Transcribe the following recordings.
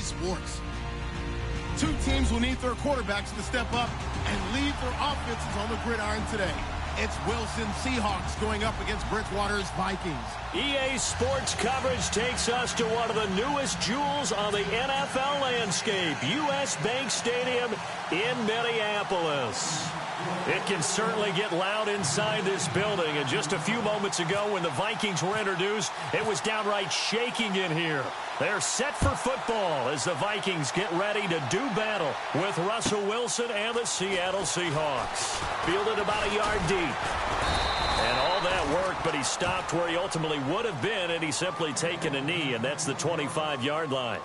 sports. Two teams will need their quarterbacks to step up and lead their offenses on the gridiron today. It's Wilson Seahawks going up against Bridgewater's Vikings. EA Sports coverage takes us to one of the newest jewels on the NFL landscape, U.S. Bank Stadium in Minneapolis. It can certainly get loud inside this building, and just a few moments ago when the Vikings were introduced, it was downright shaking in here. They're set for football as the Vikings get ready to do battle with Russell Wilson and the Seattle Seahawks. Fielded about a yard deep. And all that work, but he stopped where he ultimately would have been had he simply taken a knee, and that's the 25-yard line.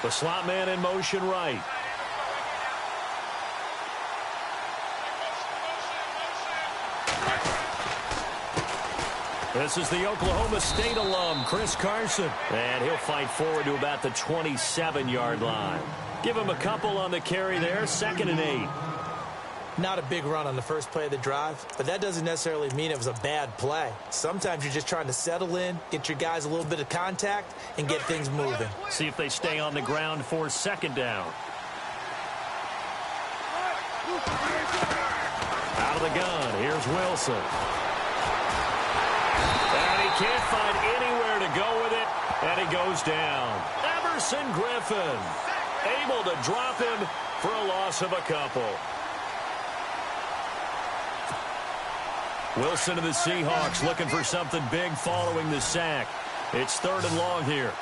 The slot man in motion right. This is the Oklahoma State alum, Chris Carson. And he'll fight forward to about the 27-yard line. Give him a couple on the carry there, 2nd and 8. Not a big run on the first play of the drive, but that doesn't necessarily mean it was a bad play. Sometimes you're just trying to settle in, get your guys a little bit of contact, and get things moving. See if they stay on the ground for 2nd down. Out of the gun, here's Wilson. And he can't find anywhere to go with it, and he goes down. Everson Griffin able to drop him for a loss of a couple. Wilson and the Seahawks looking for something big following the sack. It's 3rd and long here.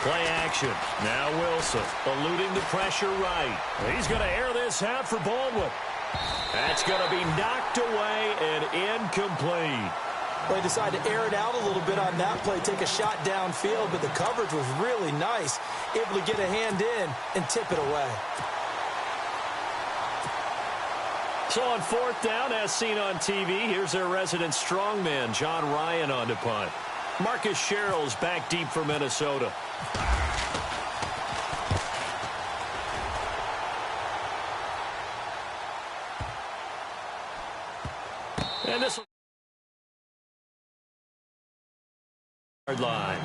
Play action. Now Wilson eluding the pressure right. He's going to air this out for Baldwin. That's going to be knocked away and incomplete. They decided to air it out a little bit on that play, take a shot downfield, but the coverage was really nice, able to get a hand in and tip it away. So on 4th down, as seen on TV, here's their resident strongman, John Ryan, on to punt. Marcus Sherrill's back deep for Minnesota. And this line.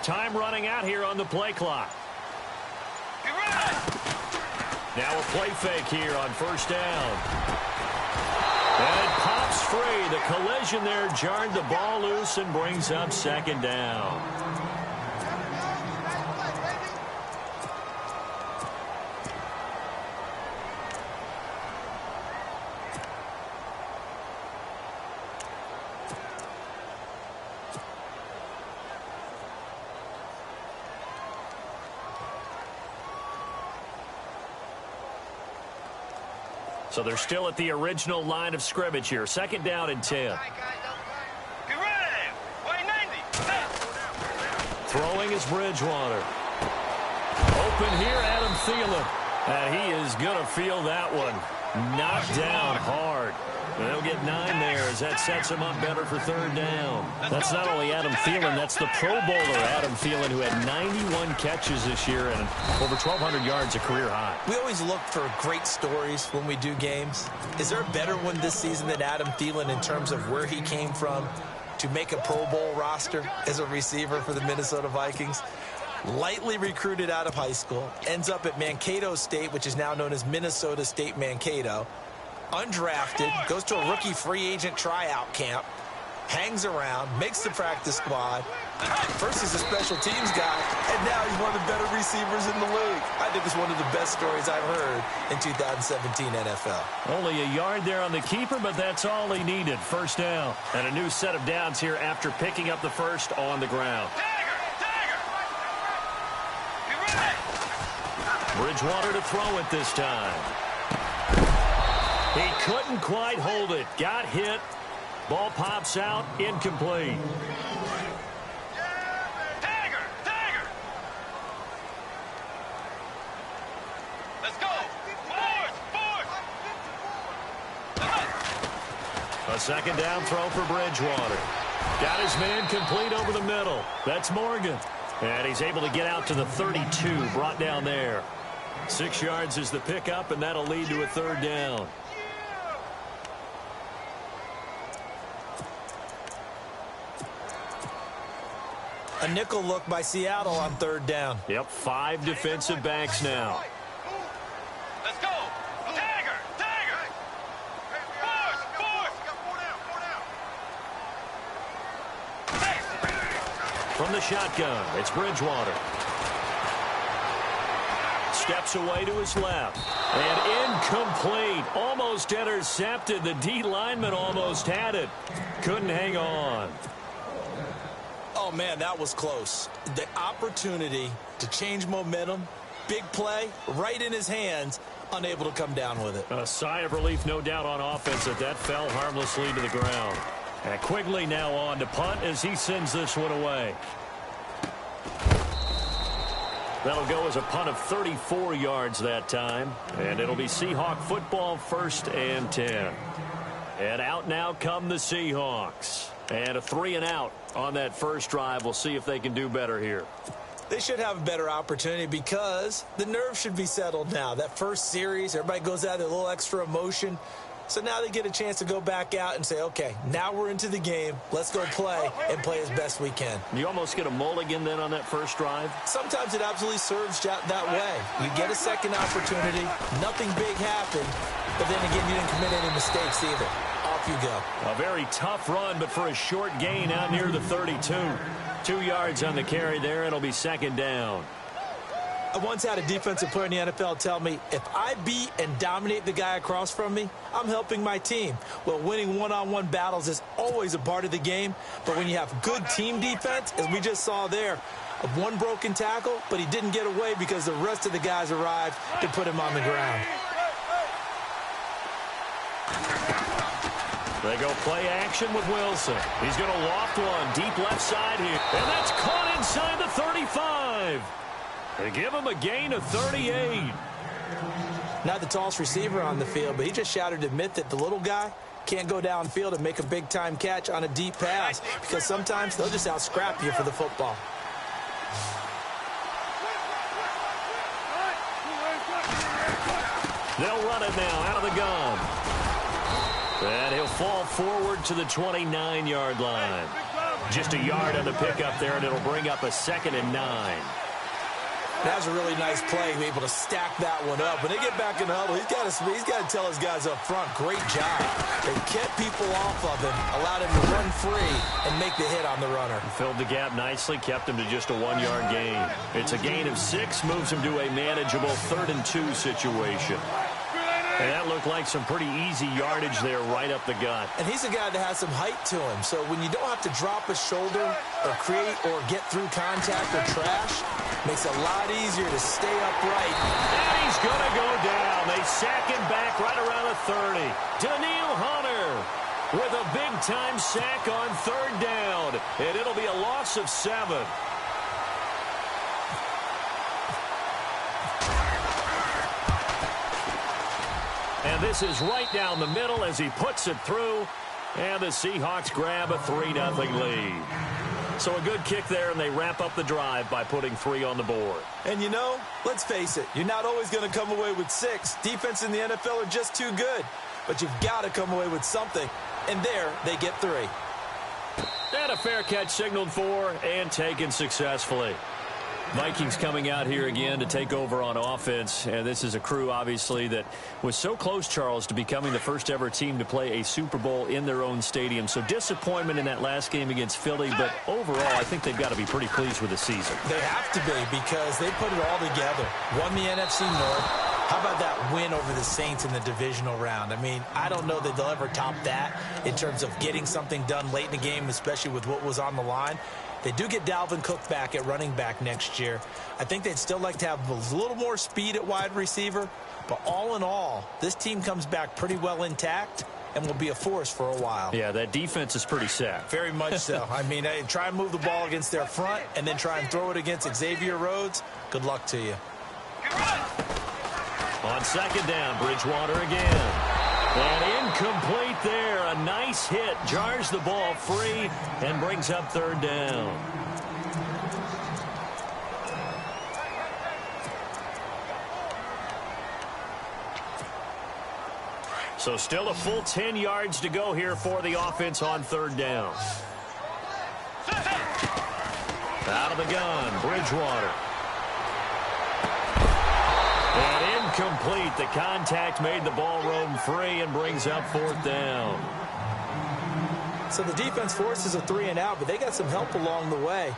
Time running out here on the play clock. Now a play fake here on 1st down. And it pops free. The collision there jarred the ball loose and brings up 2nd down. So they're still at the original line of scrimmage here. 2nd down and 10. Throwing is Bridgewater. Open here, Adam Thielen. And he is going to feel that one. Knocked down hard. They'll get 9 there as that sets him up better for 3rd down. That's not only Adam Thielen, that's the Pro Bowler Adam Thielen, who had 91 catches this year and over 1,200 yards, a career high. We always look for great stories when we do games. Is there a better one this season than Adam Thielen in terms of where he came from to make a Pro Bowl roster as a receiver for the Minnesota Vikings? Lightly recruited out of high school, ends up at Mankato State, which is now known as Minnesota State Mankato. Undrafted, goes to a rookie free agent tryout camp, hangs around, makes the practice squad. First he's a special teams guy, and now he's one of the better receivers in the league. I think it's one of the best stories I've heard in 2017 NFL. Only a yard there on the keeper, but that's all he needed. First down. And a new set of downs here after picking up the first on the ground. Bridgewater to throw it this time. He couldn't quite hold it. Got hit. Ball pops out. Incomplete. Let's go. A second down throw for Bridgewater. Got his man complete over the middle. That's Morgan. And he's able to get out to the 32, brought down there. 6 yards is the pickup, and that'll lead to a third down. A nickel look by Seattle on third down. Yep, 5 defensive backs now. Let's go. Dagger. From the shotgun, it's Bridgewater. Steps away to his left. And incomplete. Almost intercepted. The D lineman almost had it. Couldn't hang on. Oh, man, that was close. The opportunity to change momentum, big play, right in his hands, unable to come down with it. A sigh of relief, no doubt, on offense that fell harmlessly to the ground. And Quigley now on to punt as he sends this one away. That'll go as a punt of 34 yards that time. And it'll be Seahawk football, 1st and 10. And out now come the Seahawks. And a 3-and-out on that first drive. We'll see if they can do better here. They should have a better opportunity because the nerves should be settled now. That first series, everybody goes out with a little extra emotion. So now they get a chance to go back out and say, okay, now we're into the game. Let's go play and play as best we can. You almost get a mulligan then on that first drive? Sometimes it absolutely serves that way. You get a second opportunity. Nothing big happened. But then again, you didn't commit any mistakes either. Off you go. A very tough run, but for a short gain out near the 32. 2 yards on the carry there. It'll be second down. I once had a defensive player in the NFL tell me, if I beat and dominate the guy across from me, I'm helping my team. Well, winning one-on-one battles is always a part of the game, but when you have good team defense, as we just saw there, of one broken tackle, but he didn't get away because the rest of the guys arrived to put him on the ground. They go play action with Wilson. He's going to loft one deep left side here. And that's caught inside the 35. They give him a gain of 38. Not the tallest receiver on the field, but he just shouted to admit that the little guy can't go downfield and make a big-time catch on a deep pass because sometimes they'll just out-scrap you for the football. They'll run it now out of the gun. And he'll fall forward to the 29-yard line. Just a yard on the pickup there, and it'll bring up a 2nd and 9. That was a really nice play, to be able to stack that one up. When they get back in the huddle, he's got to tell his guys up front, great job. They kept people off of him, allowed him to run free and make the hit on the runner. Filled the gap nicely, kept him to just a 1-yard gain. It's a gain of 6, moves him to a manageable 3rd and 2 situation. And that looked like some pretty easy yardage there right up the gut. And he's a guy that has some height to him. So when you don't have to drop a shoulder or create or get through contact or trash, makes it a lot easier to stay upright. And he's going to go down. They sack him back right around the 30. Daniil Hunter with a big-time sack on 3rd down. And it'll be a loss of 7. And this is right down the middle as he puts it through. And the Seahawks grab a 3-0 lead. So a good kick there, and they wrap up the drive by putting 3 on the board. And you know, let's face it, you're not always going to come away with 6. Defense in the NFL are just too good. But you've got to come away with something. And there, they get 3. And a fair catch signaled for and taken successfully. Vikings coming out here again to take over on offense. And this is a crew, obviously, that was so close, Charles, to becoming the first ever team to play a Super Bowl in their own stadium. So disappointment in that last game against Philly. But overall, I think they've got to be pretty pleased with the season. They have to be, because they put it all together. Won the NFC North. How about that win over the Saints in the divisional round? I mean, I don't know that they'll ever top that in terms of getting something done late in the game, especially with what was on the line. They do get Dalvin Cook back at running back next year. I think they'd still like to have a little more speed at wide receiver. But all in all, this team comes back pretty well intact and will be a force for a while. Yeah, that defense is pretty set. Very much so. I mean, try and move the ball against their front and then try and throw it against Xavier Rhodes. Good luck to you. On second down, Bridgewater again. And incomplete there. A nice hit. Jars the ball free and brings up third down. So still a full 10 yards to go here for the offense on third down. Out of the gun, Bridgewater. And incomplete. The contact made the ball roam free and brings up fourth down. So the defense forces a 3-and-out, but they got some help along the way.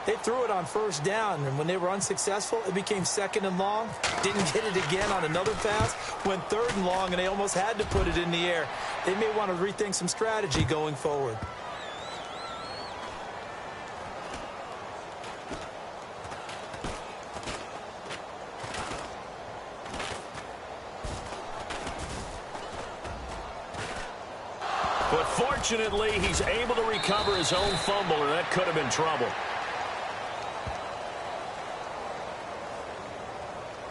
They threw it on first down, and when they were unsuccessful, it became second and long. Didn't get it again on another pass. Went third and long, and they almost had to put it in the air. They may want to rethink some strategy going forward. But fortunately, he's able to recover his own fumble, or that could have been trouble.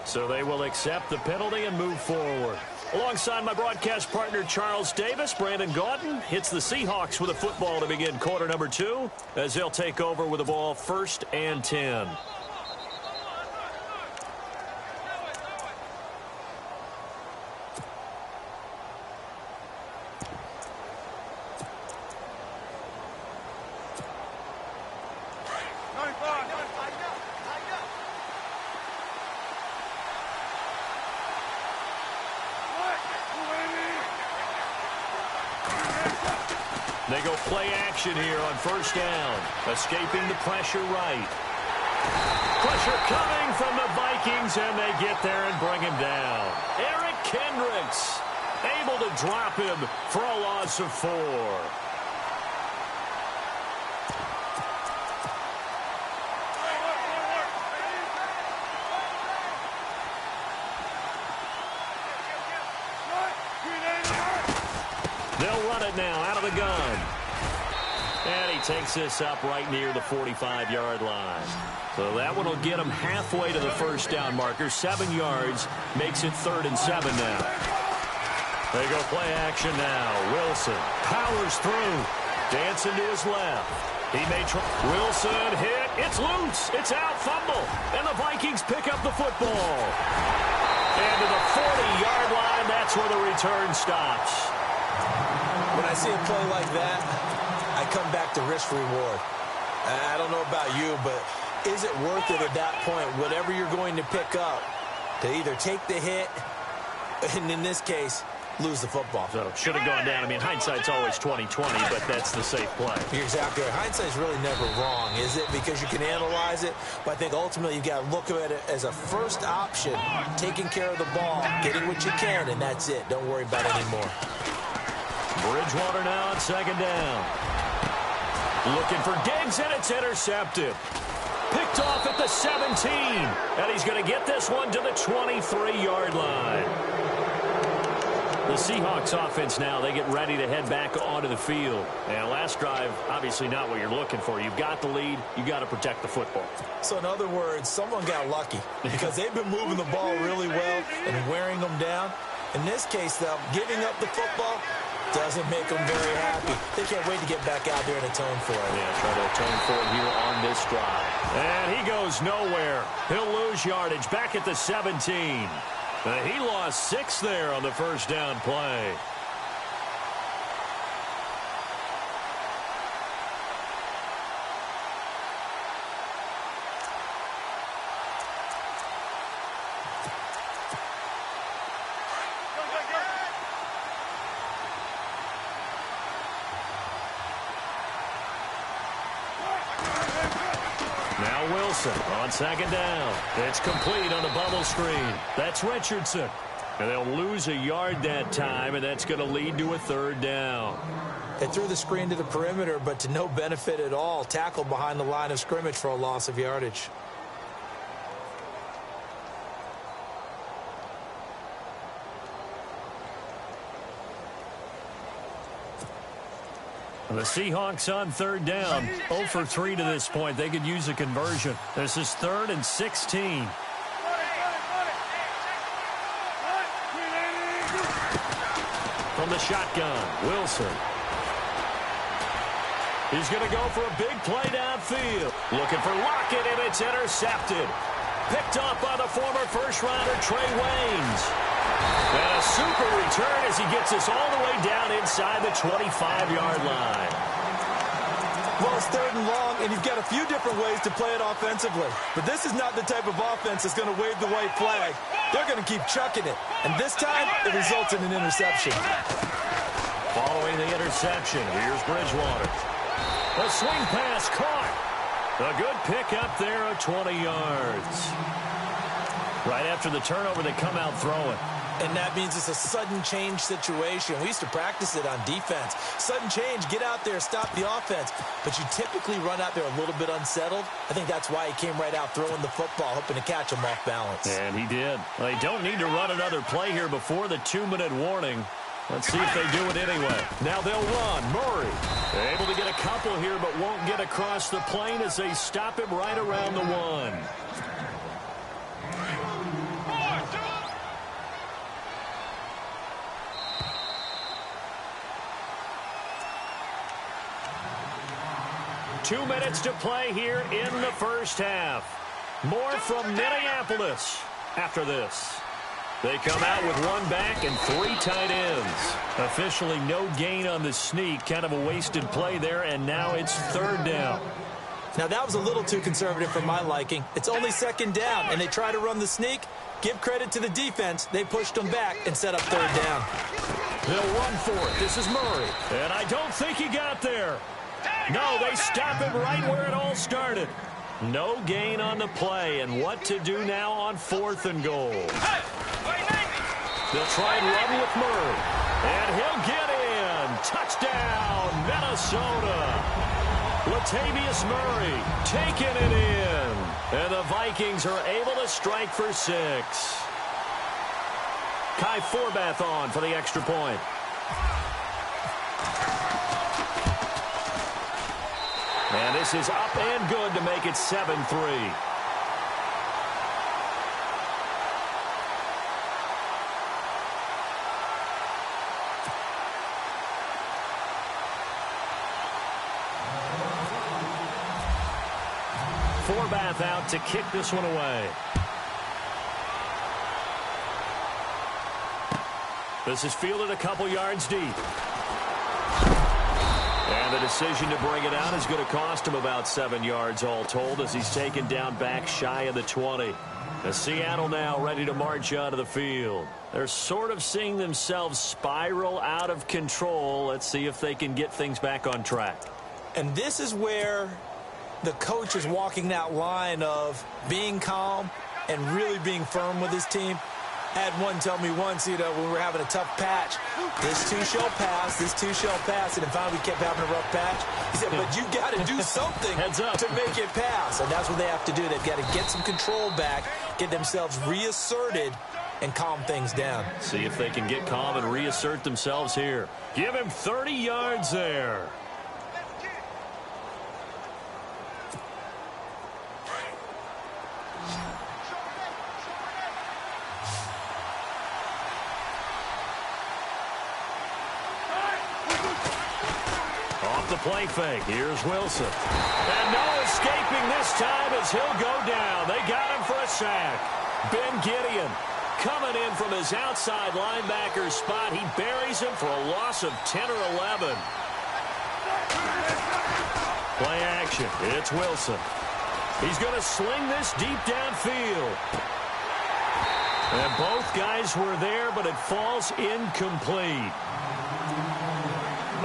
So they will accept the penalty and move forward. Alongside my broadcast partner, Charles Davis, Brandon Gaudin hits the Seahawks with a football to begin quarter number 2 as they'll take over with the ball first and 10. They go play action here on first down. Escaping the pressure right. Pressure coming from the Vikings, and they get there and bring him down. Eric Kendricks able to drop him for a loss of 4. They'll run it now out of the gun. And he takes this up right near the 45-yard line. So that one will get him halfway to the first down marker. 7 yards makes it 3rd and 7 now. They go play action now. Wilson powers through. Dancing to his left. He may try. Wilson hit. It's loose. It's out. Fumble. And the Vikings pick up the football. And to the 40-yard line, that's where the return stops. When I see a play like that, I come back to risk-reward. I don't know about you, but is it worth it at that point, whatever you're going to pick up, to either take the hit, and in this case, lose the football? So should have gone down. I mean, hindsight's always 20/20, but that's the safe play. You're exactly right. Hindsight's really never wrong, is it? Because you can analyze it, but I think ultimately you've got to look at it as a first option, taking care of the ball, getting what you can, and that's it. Don't worry about it anymore. Bridgewater now on second down. Looking for Diggs, and it's intercepted. Picked off at the 17. And he's going to get this one to the 23-yard line. The Seahawks offense now, they get ready to head back onto the field. And last drive, obviously not what you're looking for. You've got the lead. You've got to protect the football. So in other words, someone got lucky because they've been moving the ball really well and wearing them down. In this case, though, giving up the football doesn't make them very happy. They can't wait to get back out there and atone for it. Yeah, try to atone for it here on this drive. And he goes nowhere. He'll lose yardage back at the 17. He lost 6 there on the first down play. Now Wilson on second down. It's complete on the bubble screen. That's Richardson. And they'll lose a yard that time, and that's going to lead to a third down. They threw the screen to the perimeter, but to no benefit at all. Tackled behind the line of scrimmage for a loss of yardage. The Seahawks on third down. 0 for 3 to this point. They could use a conversion. This is 3rd and 16. From the shotgun, Wilson. He's going to go for a big play downfield. Looking for Lockett, and it's intercepted. Picked off by the former first-rounder Trey Waynes. And a super return as he gets us all the way down inside the 25-yard line. Well, it's 3rd and long, and you've got a few different ways to play it offensively. But this is not the type of offense that's going to wave the white flag. They're going to keep chucking it. And this time, it results in an interception. Following the interception, here's Bridgewater. A swing pass caught. A good pick up there of 20 yards. Right after the turnover, they come out throwing. And that means it's a sudden change situation. We used to practice it on defense. Sudden change, get out there, stop the offense. But you typically run out there a little bit unsettled. I think that's why he came right out throwing the football, hoping to catch him off balance. And he did. They don't need to run another play here before the 2-minute warning. Let's see if they do it anyway. Now they'll run. Murray able to get a couple here, but won't get across the plane as they stop him right around the 1. Two minutes to play here in the first half. More from Minneapolis after this. They come out with 1 back and 3 tight ends. Officially no gain on the sneak. Kind of a wasted play there, and now it's 3rd down. Now, that was a little too conservative for my liking. It's only 2nd down, and they try to run the sneak. Give credit to the defense. They pushed them back and set up 3rd down. They'll run for it. This is Murray. And I don't think he got there. No, they stop him right where it all started. No gain on the play, and what to do now on 4th and goal. They'll try and run with Murray. And he'll get in. Touchdown, Minnesota. Latavius Murray taking it in. And the Vikings are able to strike for 6. Kai Forbath on for the extra point. And this is up and good to make it 7-3. Forbath out to kick this one away. This is fielded a couple yards deep. And the decision to bring it out is going to cost him about 7 yards all told as he's taken down back shy of the 20. As Seattle now ready to march onto the field. They're sort of seeing themselves spiral out of control. Let's see if they can get things back on track. And this is where the coach is walking that line of being calm and really being firm with his team. Had one tell me once, when we were having a tough patch, this too shall pass, this too shall pass, and then finally we kept having a rough patch. He said, but you got to do something Heads up. to make it pass, and that's what they have to do. They've got to get some control back, get themselves reasserted, and calm things down. See if they can get calm and reassert themselves here. Give him 30 yards there. The play fake. Here's Wilson. And no escaping this time as he'll go down. They got him for a sack. Ben Gideon coming in from his outside linebacker spot. He buries him for a loss of 10 or 11. Play action. It's Wilson. He's going to sling this deep downfield. And both guys were there, but it falls incomplete.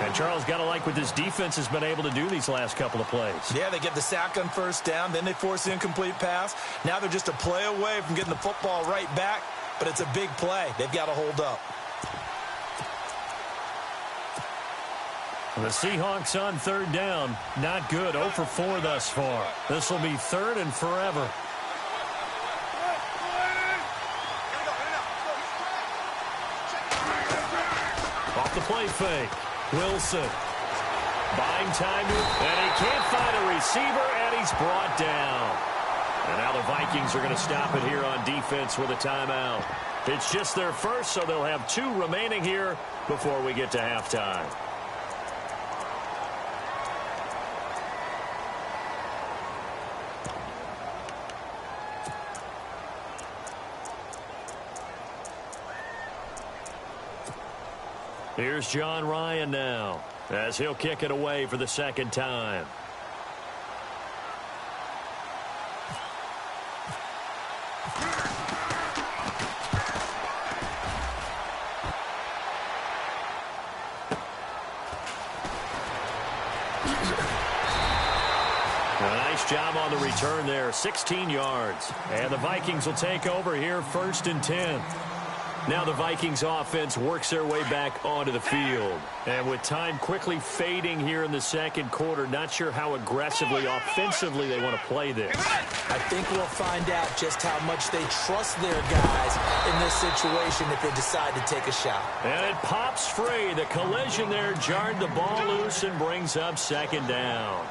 And Charles, got to like what this defense has been able to do these last couple of plays. Yeah, they get the sack on first down, then they force the incomplete pass. Now they're just a play away from getting the football right back, but it's a big play. They've got to hold up. The Seahawks on third down. Not good. 0 for 4 thus far. This will be third and forever. Off the play fake. Wilson. Buying time, and he can't find a receiver, and he's brought down. And now the Vikings are going to stop it here on defense with a timeout. It's just their first, so they'll have 2 remaining here before we get to halftime. Here's John Ryan now, as he'll kick it away for the second time. A nice job on the return there, 16 yards. And the Vikings will take over here, 1st and 10. Now the Vikings offense works their way back onto the field. And with time quickly fading here in the second quarter, not sure how aggressively, offensively they want to play this. I think we'll find out just how much they trust their guys in this situation if they decide to take a shot. And it pops free. The collision there jarred the ball loose and brings up second down.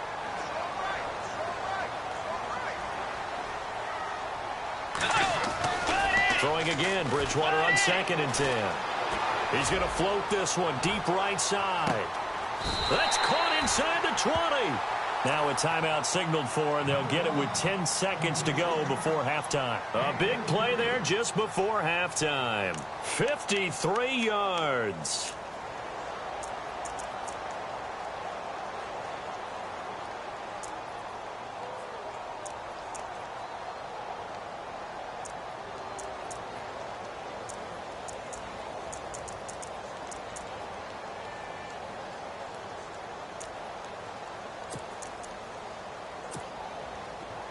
Throwing again, Bridgewater on 2nd and 10. He's going to float this one deep right side. That's caught inside the 20. Now a timeout signaled for, and they'll get it with 10 seconds to go before halftime. A big play there just before halftime. 53 yards.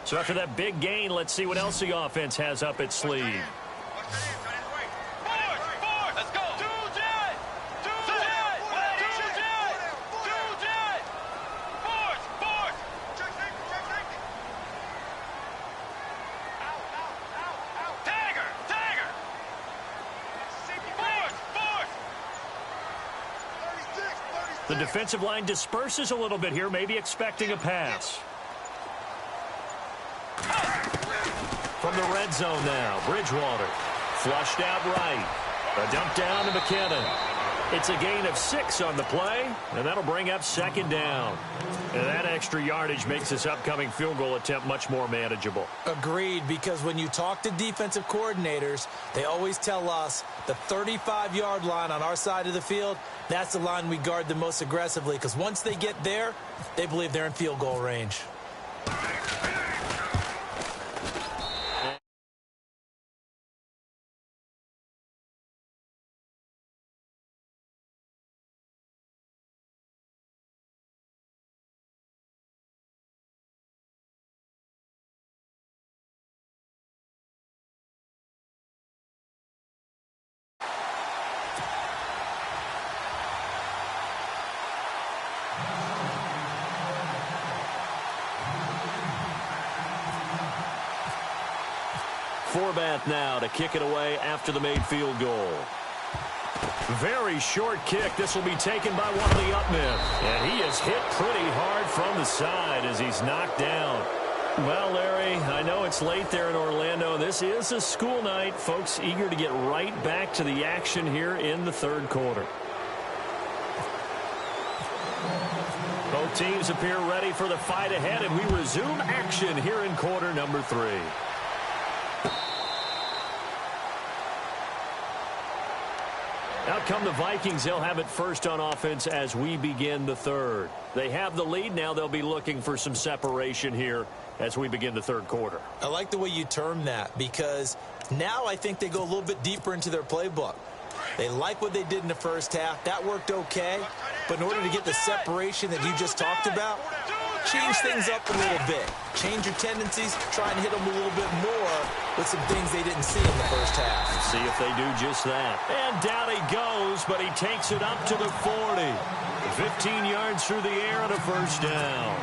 So after that big gain, let's see what else the offense has up its sleeve. Let's go. The defensive line disperses a little bit here, maybe expecting a pass. From the red zone now, Bridgewater. Flushed out right. A dump down to McKinnon. It's a gain of 6 on the play, and that'll bring up second down. And that extra yardage makes this upcoming field goal attempt much more manageable. Agreed, because when you talk to defensive coordinators, they always tell us the 35-yard line on our side of the field, that's the line we guard the most aggressively, because once they get there, they believe they're in field goal range. Forbath now to kick it away after the made field goal. Very short kick. This will be taken by one of the up men. And he is hit pretty hard from the side as he's knocked down. Well, Larry, I know it's late there in Orlando. This is a school night. Folks eager to get right back to the action here in the third quarter. Both teams appear ready for the fight ahead, and we resume action here in quarter number 3. Out come the Vikings. They'll have it first on offense as we begin the third. They have the lead. Now they'll be looking for some separation here as we begin the third quarter. I like the way you term that, because now I think they go a little bit deeper into their playbook. They like what they did in the first half. That worked okay. But in order to get the separation that you just talked about, change things up a little bit. Change your tendencies. Try and hit them a little bit more with some things they didn't see in the first half. Let's see if they do just that. And down he goes, but he takes it up to the 40. 15 yards through the air and a first down.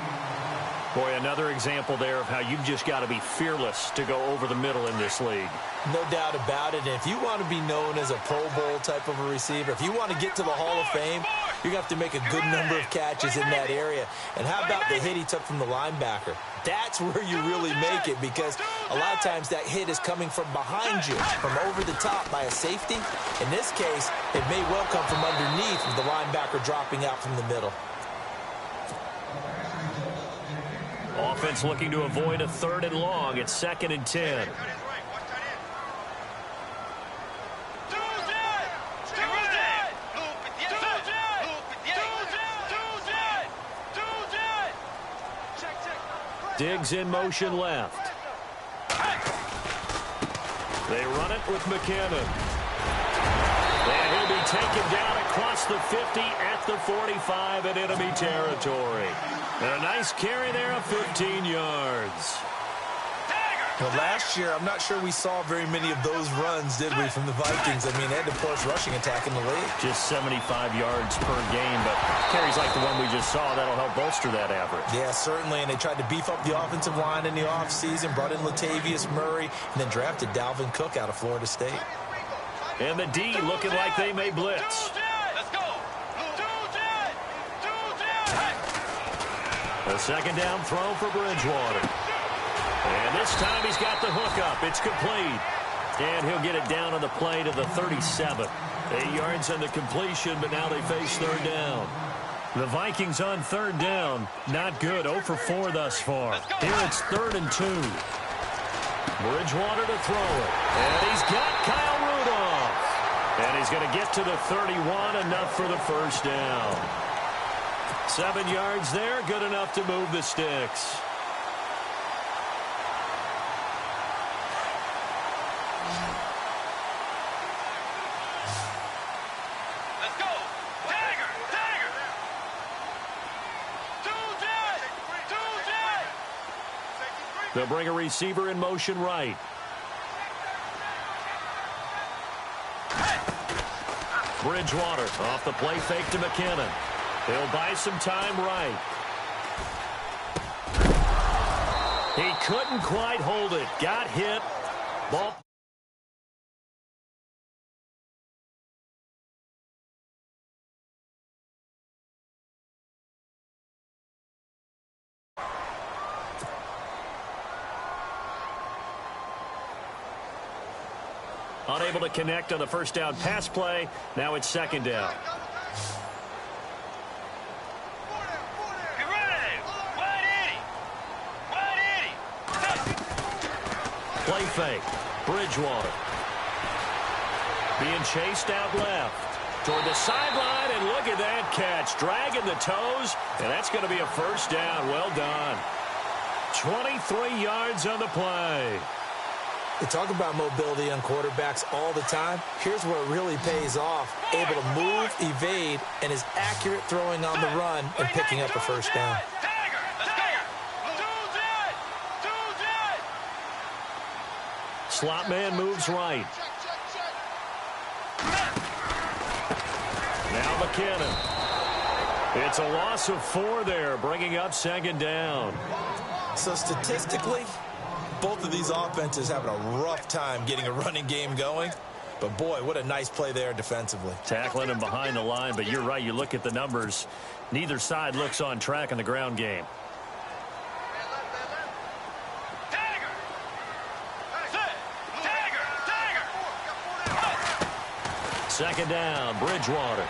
Boy, another example there of how you've just got to be fearless to go over the middle in this league. No doubt about it. And if you want to be known as a Pro Bowl type of a receiver, if you want to get to the Hall of Fame, you're going to have to make a good number of catches in that area. And how about the hit he took from the linebacker? That's where you really make it, because a lot of times that hit is coming from behind you, from over the top by a safety. In this case, it may well come from underneath with the linebacker dropping out from the middle. Offense looking to avoid a 3rd and long. It's 2nd and 10. Diggs in motion left. They run it with McKinnon. And he'll be taken down across the 50 at the 45 in enemy territory. And a nice carry there of 15 yards. Well, last year, I'm not sure we saw very many of those runs, did we, from the Vikings? I mean, they had the poorest rushing attack in the league. Just 75 yards per game, but carries like the one we just saw, that'll help bolster that average. Yeah, certainly, and they tried to beef up the offensive line in the offseason, brought in Latavius Murray, and then drafted Dalvin Cook out of Florida State. And the D looking like they may blitz. Let's go. A 2nd down throw for Bridgewater. And this time he's got the hook up. It's complete. And he'll get it down on the play to the 37. 8 yards on the completion, but now they face 3rd down. The Vikings on 3rd down. Not good. 0 for 4 thus far. Here it's 3rd and 2. Bridgewater to throw it. And he's got Kyle Rudolph. And he's going to get to the 31, enough for the first down. 7 yards there, good enough to move the sticks. Let's go. Dagger. They'll bring a receiver in motion right. Bridgewater off the play fake to McKinnon. He'll buy some time right. He couldn't quite hold it. Got hit. Ball. Unable to connect on the first down pass play. Now it's 2nd down. Play fake. Bridgewater. Being chased out left. Toward the sideline, and look at that catch. Dragging the toes, and that's going to be a first down. Well done. 23 yards on the play. They talk about mobility on quarterbacks all the time. Here's where it really pays off. Able to move, evade, and is accurate throwing on the run and picking up a first down. Slot man moves right. Now McKinnon. It's a loss of 4 there, bringing up 2nd down. So statistically, both of these offenses having a rough time getting a running game going. But, boy, what a nice play there defensively. Tackling him behind the line, but you're right. You look at the numbers. Neither side looks on track in the ground game. Second down, Bridgewater.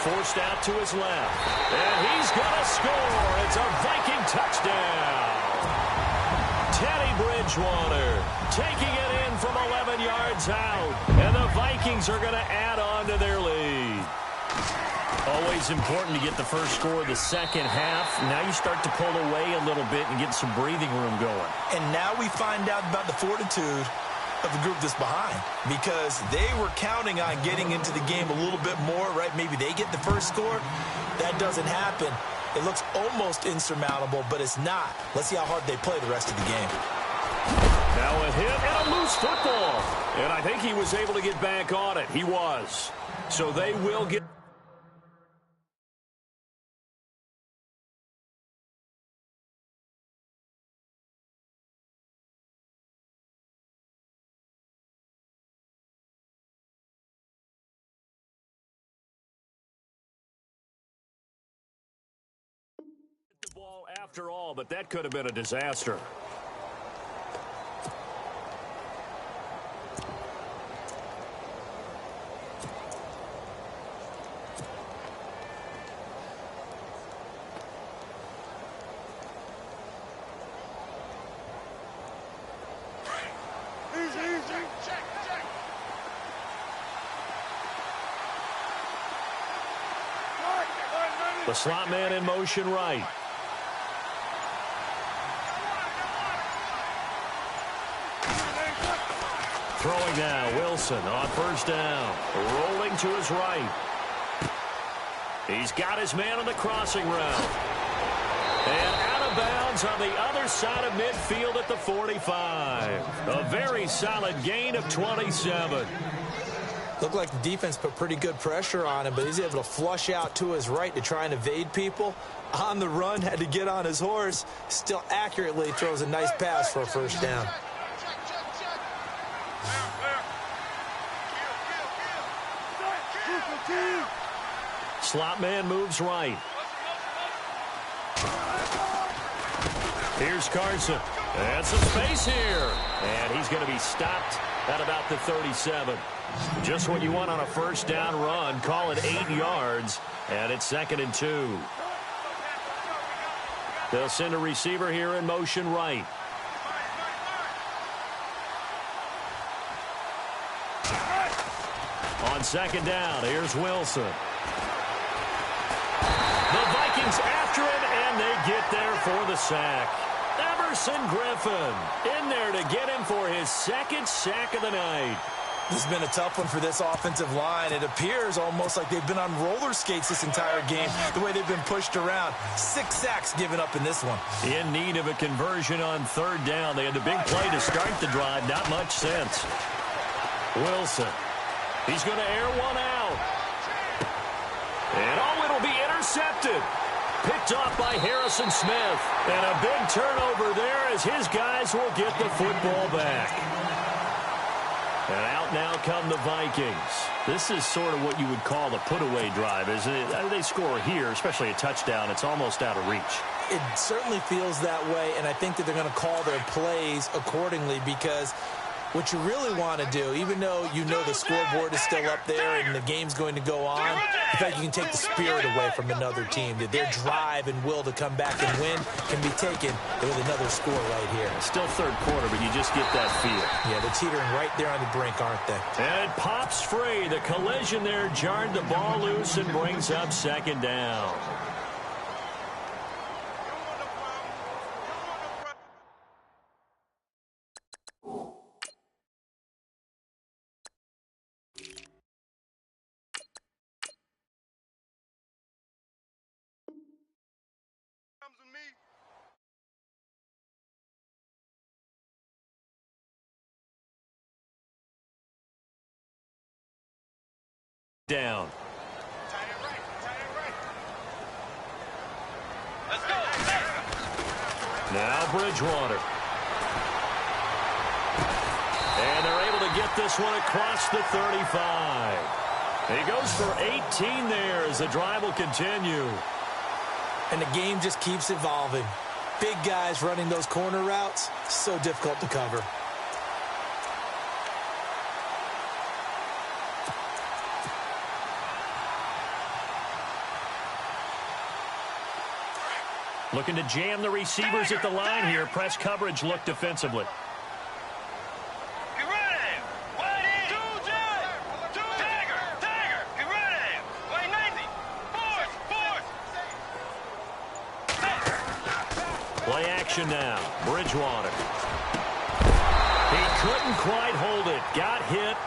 Forced out to his left. And he's going to score. It's a Viking touchdown. Teddy Bridgewater taking it in from 11 yards out. And the Vikings are going to add on to their lead. Always important to get the first score of the second half. Now you start to pull away a little bit and get some breathing room going. And now we find out about the fortitude of the group that's behind because they were counting on getting into the game a little bit more, right? Maybe they get the first score. That doesn't happen. It looks almost insurmountable, but it's not. Let's see how hard they play the rest of the game. Now a hit and a loose football. And I think he was able to get back on it. He was. So they will get... the ball after all, but that could have been a disaster. The slot man in motion right. Throwing now, Wilson on first down. Rolling to his right. He's got his man on the crossing route. And out of bounds on the other side of midfield at the 45. A very solid gain of 27. Looked like the defense put pretty good pressure on him, but he's able to flush out to his right to try and evade people. On the run, had to get on his horse. Still accurately throws a nice pass for a first down. Slot man moves right. Here's Carson. And some space here. And he's going to be stopped at about the 37. Just what you want on a first down run. Call it 8 yards. And it's 2nd and 2. They'll send a receiver here in motion right. On 2nd down, here's Wilson. The Vikings after him, and they get there for the sack. Everson Griffin in there to get him for his 2nd sack of the night. This has been a tough one for this offensive line. It appears almost like they've been on roller skates this entire game, the way they've been pushed around. 6 sacks given up in this one. In need of a conversion on 3rd down. They had the big play to start the drive. Not much sense. Wilson. He's going to air one out. And it'll be intercepted. Picked off by Harrison Smith. And a big turnover there as his guys will get the football back. And out now come the Vikings. This is sort of what you would call the put-away drive, isn't it? They score here, especially a touchdown. It's almost out of reach. It certainly feels that way, and I think that they're going to call their plays accordingly because what you really want to do, even though you know the scoreboard is still up there and the game's going to go on, the fact you can take the spirit away from another team, that their drive and will to come back and win can be taken with another score right here. Still 3rd quarter, but you just get that feel. Yeah, they're teetering right there on the brink, aren't they? And it pops free. The collision there jarred the ball loose and brings up 2nd down. Down. Let's go. Now Bridgewater. And they're able to get this one across the 35. He goes for 18 there as the drive will continue. And the game just keeps evolving. Big guys running those corner routes, so difficult to cover. Looking to jam the receivers at the line here. Press coverage look defensively. Get ready. Wide in. Two. Tiger. Get ready. Wide 90. Force. Play action now. Bridgewater. He couldn't quite hold it. Got hit.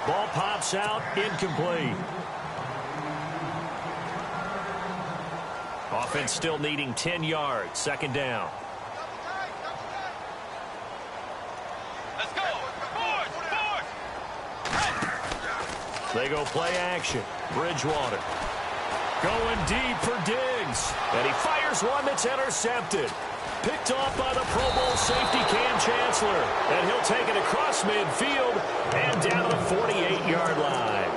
Ball pops out, incomplete. Offense still needing 10 yards. Second down. Let's go. Forward. They go play action. Bridgewater going deep for Diggs. And he fires one that's intercepted. Picked off by the Pro Bowl safety Cam Chancellor. And he'll take it across midfield and down to the 48-yard line.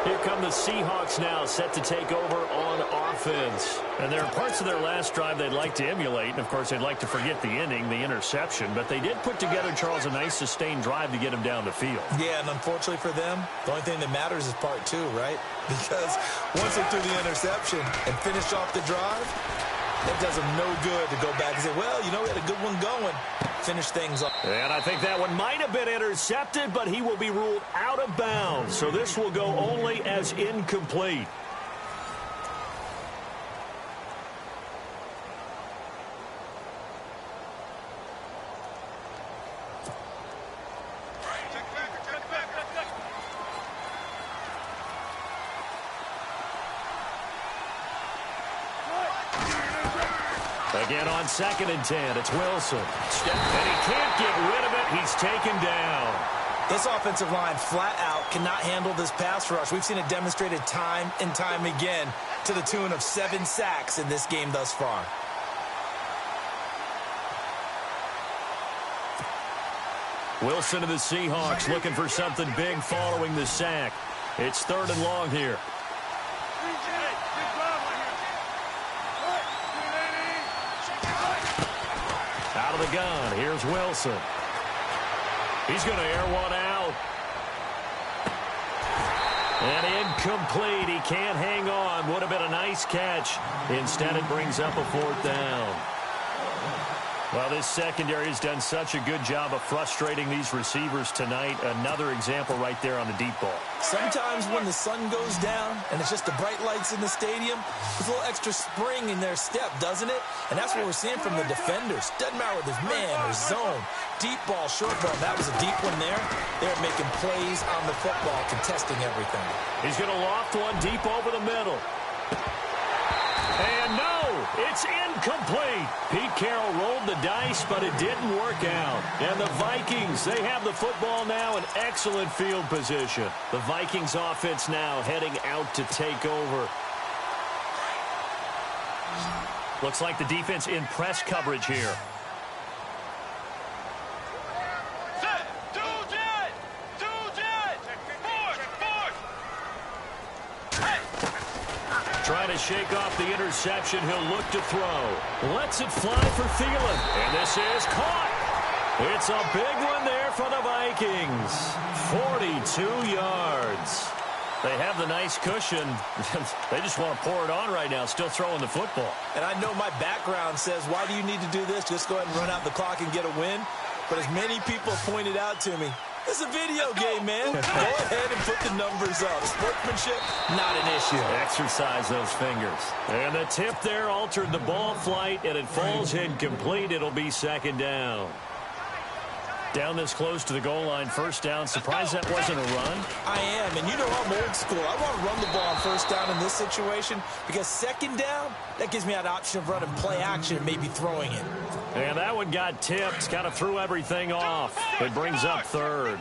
Here come the Seahawks now, set to take over on offense. And there are parts of their last drive they'd like to emulate. And, of course, they'd like to forget the inning, the interception. But they did put together, Charles, a nice sustained drive to get him down the field. Yeah, and unfortunately for them, the only thing that matters is part two, right? Because once they threw the interception and finished off the drive, it does them no good to go back and say, well, you know, we had a good one going. Finish things up. And I think that one might have been intercepted, but he will be ruled out of bounds. So this will go only as incomplete. Again on 2nd and 10, it's Wilson. And he can't get rid of it. He's taken down. This offensive line flat out cannot handle this pass rush. We've seen it demonstrated time and time again to the tune of 7 sacks in this game thus far. Wilson to the Seahawks looking for something big following the sack. It's 3rd and long here. Out of the gun, here's Wilson. He's going to air one out. And incomplete. He can't hang on. Would have been a nice catch. Instead, it brings up a 4th down. Well, this secondary has done such a good job of frustrating these receivers tonight. Another example right there on the deep ball. Sometimes when the sun goes down and it's just the bright lights in the stadium, there's a little extra spring in their step, doesn't it? And that's what we're seeing from the defenders. Doesn't matter whether there's man or zone, deep ball, short ball. That was a deep one there. They're making plays on the football, contesting everything. He's going to loft one deep over the middle. And no, it's incomplete. Pete Carroll rolled the dice, but it didn't work out. And the Vikings, they have the football now in excellent field position. The Vikings offense now heading out to take over. Looks like the defense in press coverage here. Trying to shake off the interception. He'll look to throw. Lets it fly for Thielen. And this is caught. It's a big one there for the Vikings. 42 yards. They have the nice cushion. They just want to pour it on right now, still throwing the football. And I know my background says, why do you need to do this? Just go ahead and run out the clock and get a win. But as many people pointed out to me, it's a video game, man. Go ahead and put the numbers up. Sportsmanship, not an issue. Exercise those fingers. And the tip there altered the ball flight, and it falls incomplete. It'll be 2nd down. Down this close to the goal line, 1st down. Surprised that wasn't a run? I am, and you know I'm old school. I want to run the ball on 1st down in this situation because 2nd down, that gives me that option of running play action and maybe throwing it. And that one got tipped, kind of threw everything off. It brings up 3rd.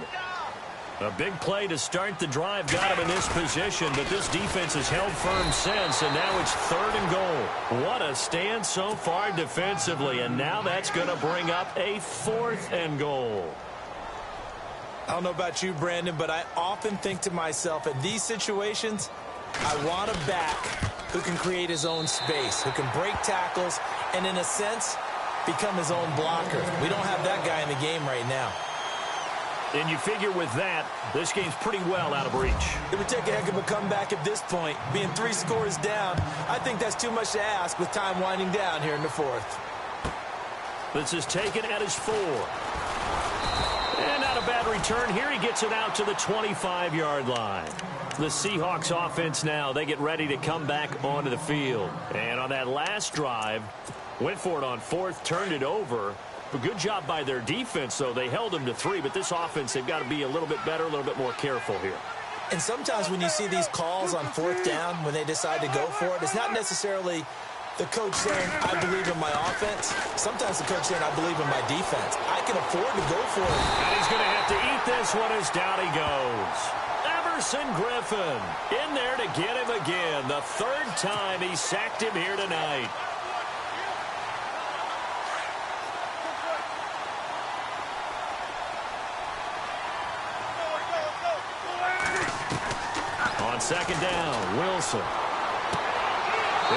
A big play to start the drive got him in this position, but this defense has held firm since, and now it's 3rd and goal. What a stand so far defensively, and now that's going to bring up a 4th and goal. I don't know about you, Brandon, but I often think to myself, in these situations, I want a back who can create his own space, who can break tackles, and in a sense, become his own blocker. We don't have that guy in the game right now. And you figure with that, this game's pretty well out of reach. It would take a heck of a comeback at this point. Being 3 scores down, I think that's too much to ask with time winding down here in the 4th. This is taken at his 4. And not a bad return here. He gets it out to the 25-yard line. The Seahawks offense now, they get ready to come back onto the field. And on that last drive, went for it on 4th, turned it over. A good job by their defense, though. They held them to 3, but this offense, they've got to be a little bit better, a little bit more careful here. And sometimes when you see these calls on 4th down, when they decide to go for it, it's not necessarily the coach saying, I believe in my offense. Sometimes the coach saying, I believe in my defense. I can afford to go for it. And he's going to have to eat this one as down he goes. Everson Griffin in there to get him again. The 3rd time he sacked him here tonight. On 2nd down, Wilson.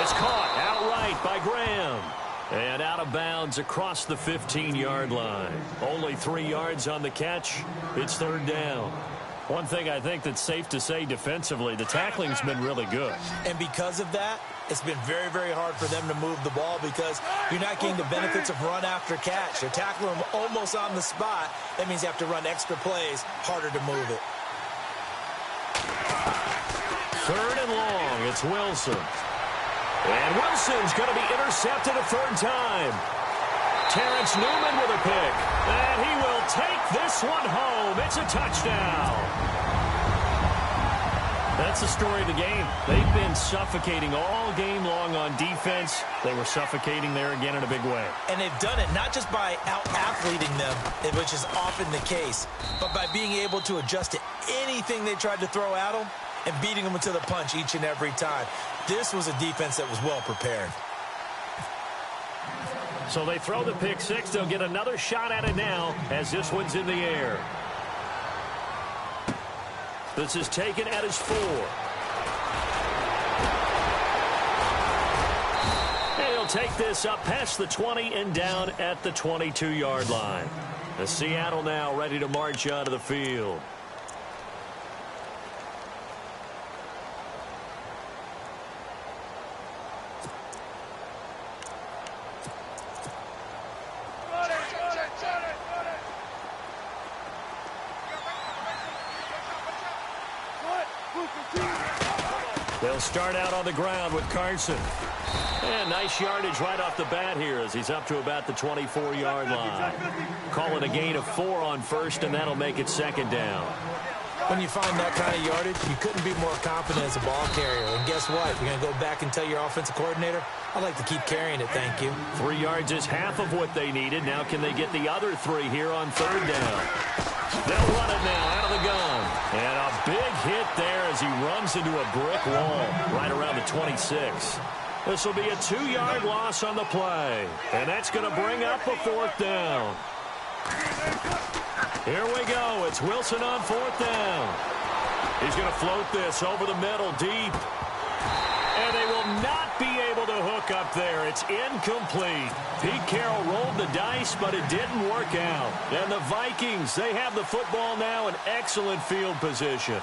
It's caught outright by Graham. And out of bounds across the 15-yard line. Only 3 yards on the catch. It's 3rd down. One thing I think that's safe to say defensively, the tackling's been really good. And because of that, it's been very, very hard for them to move the ball because you're not getting the benefits of run after catch. They're tackling them almost on the spot. That means you have to run extra plays, harder to move it. 3rd and long, it's Wilson. And Wilson's going to be intercepted a 3rd time. Terrence Newman with a pick. And he will take this one home. It's a touchdown. That's the story of the game. They've been suffocating all game long on defense. They were suffocating there again in a big way. And they've done it not just by out-athleting them, which is often the case, but by being able to adjust to anything they tried to throw at them and beating them to the punch each and every time. This was a defense that was well prepared. So they throw the pick 6. They'll get another shot at it now as this one's in the air. This is taken at his 4. And he'll take this up past the 20 and down at the 22-yard line. The Seattle now ready to march onto the field. They'll start out on the ground with Carson. And nice yardage right off the bat here as he's up to about the 24-yard line. Call it a gain of 4 on 1st, and that'll make it 2nd down. When you find that kind of yardage, you couldn't be more confident as a ball carrier. And guess what? You're going to go back and tell your offensive coordinator, I'd like to keep carrying it, thank you. 3 yards is half of what they needed. Now can they get the other 3 here on 3rd down? They'll run it now out of the gun. And a big hit there as he runs into a brick wall right around the 26. This will be a 2-yard loss on the play. And that's going to bring up a 4th down. Here we go. It's Wilson on 4th down. He's going to float this over the middle deep. And they will not be able to hook up there. It's incomplete. Pete Carroll rolled the dice, but it didn't work out. And the Vikings, they have the football now in excellent field position.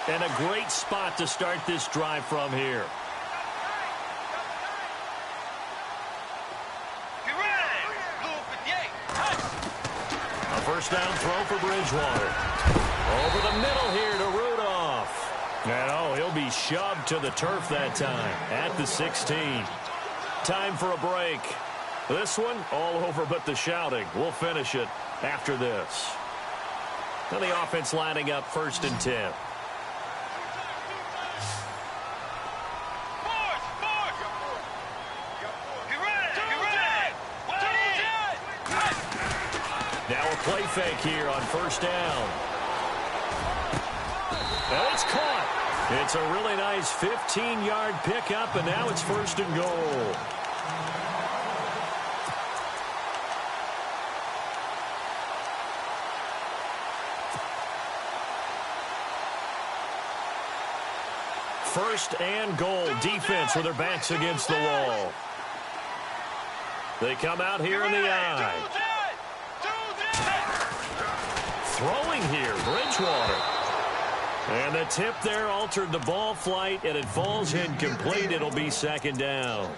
And a great spot to start this drive from here. A 1st down throw for Bridgewater. Over the middle here to Rudolph. And he'll be shoved to the turf that time at the 16. Time for a break. This one all over but the shouting. We'll finish it after this. Now the offense lining up 1st and 10. Now a play fake here on 1st down. And it's caught. It's a really nice 15-yard pickup, and now it's 1st and goal. First and goal, defense with their backs against the wall. They come out here in the eye. Throwing here, Bridgewater. And the tip there altered the ball flight, and it falls incomplete. It'll be 2nd down.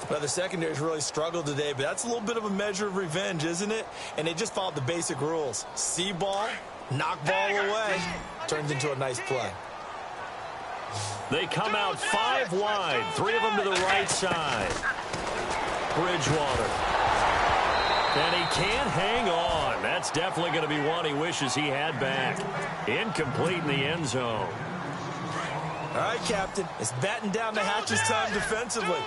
Well, the secondary's really struggled today, but that's a little bit of a measure of revenge, isn't it? And they just followed the basic rules. See ball, knock ball away. Turns into a nice play. They come out 5 wide, 3 of them to the right side. Bridgewater. And he can't hang on. That's definitely going to be one he wishes he had back. Incomplete in the end zone. All right, Captain. It's batten down the hatches time defensively.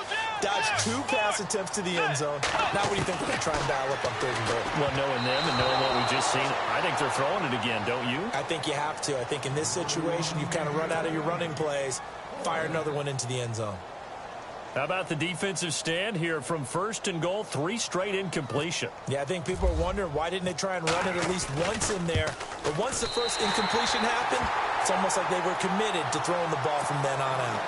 Dodged 2 pass attempts to the end zone. Now what do you think they're going to try and dial up on 3rd and goal? Well, knowing them and knowing what we just seen, I think they're throwing it again, don't you? I think you have to. I think in this situation, you've kind of run out of your running plays. Fire another one into the end zone. How about the defensive stand here from 1st and goal, 3 straight incompletion? Yeah, I think people are wondering why didn't they try and run it at least once in there. But once the first incompletion happened, it's almost like they were committed to throwing the ball from then on out.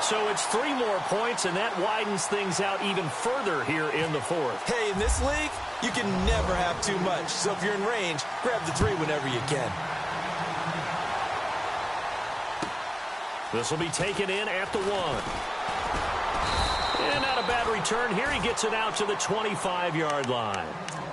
So it's 3 more points, and that widens things out even further here in the 4th. Hey, in this league, you can never have too much. So if you're in range, grab the 3 whenever you can. This will be taken in at the 1. And not a bad return here. He gets it out to the 25-yard line.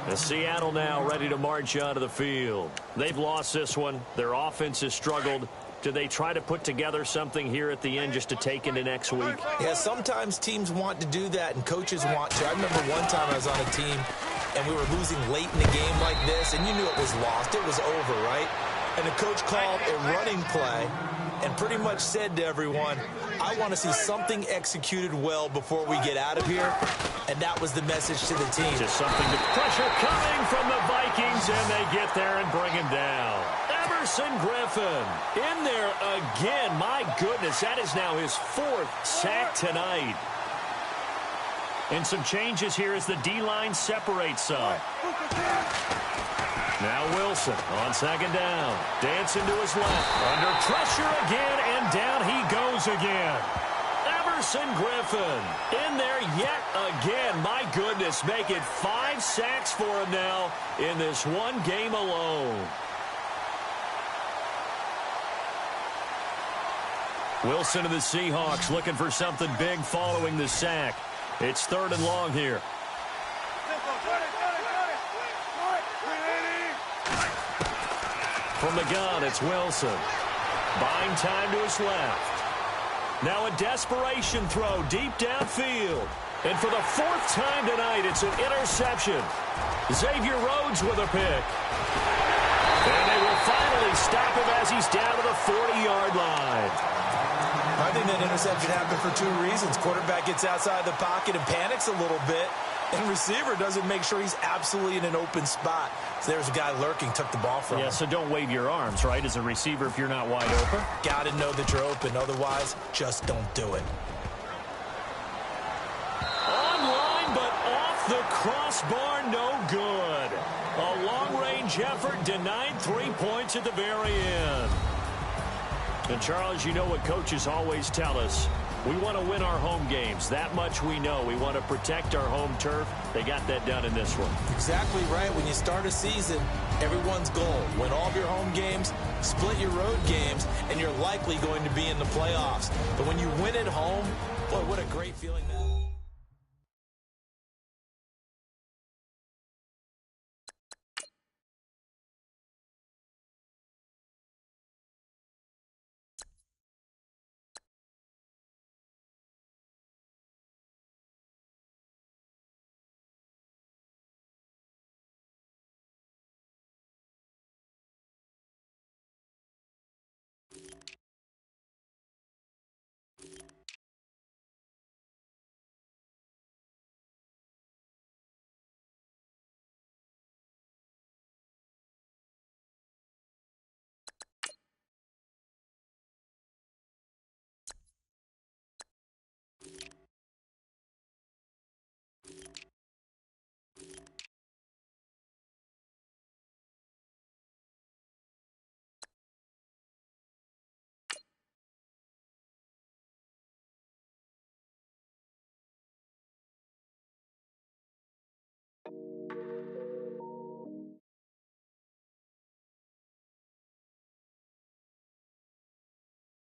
The Seattle now ready to march onto the field. They've lost this one. Their offense has struggled. Do they try to put together something here at the end just to take into next week? Yeah, sometimes teams want to do that and coaches want to. I remember one time I was on a team and we were losing late in the game like this, and you knew it was lost. It was over, right? And the coach called a running play and pretty much said to everyone, I want to see something executed well before we get out of here. And that was the message to the team. Just something to pressure coming from the Vikings, and they get there and bring him down. Everson Griffin in there again. My goodness, that is now his 4th sack tonight. And some changes here as the D-line separates some. Now Wilson on 2nd down. Dancing to his left. Under pressure again, and down he goes again. Everson Griffin in there yet again. My goodness, make it 5 sacks for him now in this one game alone. Wilson of the Seahawks looking for something big following the sack. It's 3rd and long here. From the gun, it's Wilson. Buying time to his left. Now a desperation throw deep downfield. And for the 4th time tonight, it's an interception. Xavier Rhodes with a pick. And they will finally stop him as he's down to the 40-yard line. I think that interception happened for 2 reasons. Quarterback gets outside the pocket and panics a little bit. And receiver doesn't make sure he's absolutely in an open spot. So there's a guy lurking, took the ball from him. Yeah, so don't wave your arms, right, as a receiver if you're not wide open. Got to know that you're open. Otherwise, just don't do it. Online, but off the crossbar, no good. A long-range effort denied 3 points at the very end. And, Charles, you know what coaches always tell us. We want to win our home games. That much we know. We want to protect our home turf. They got that done in this one. Exactly right. When you start a season, everyone's goal, win all of your home games, split your road games, and you're likely going to be in the playoffs. But when you win at home, boy, what a great feeling that is.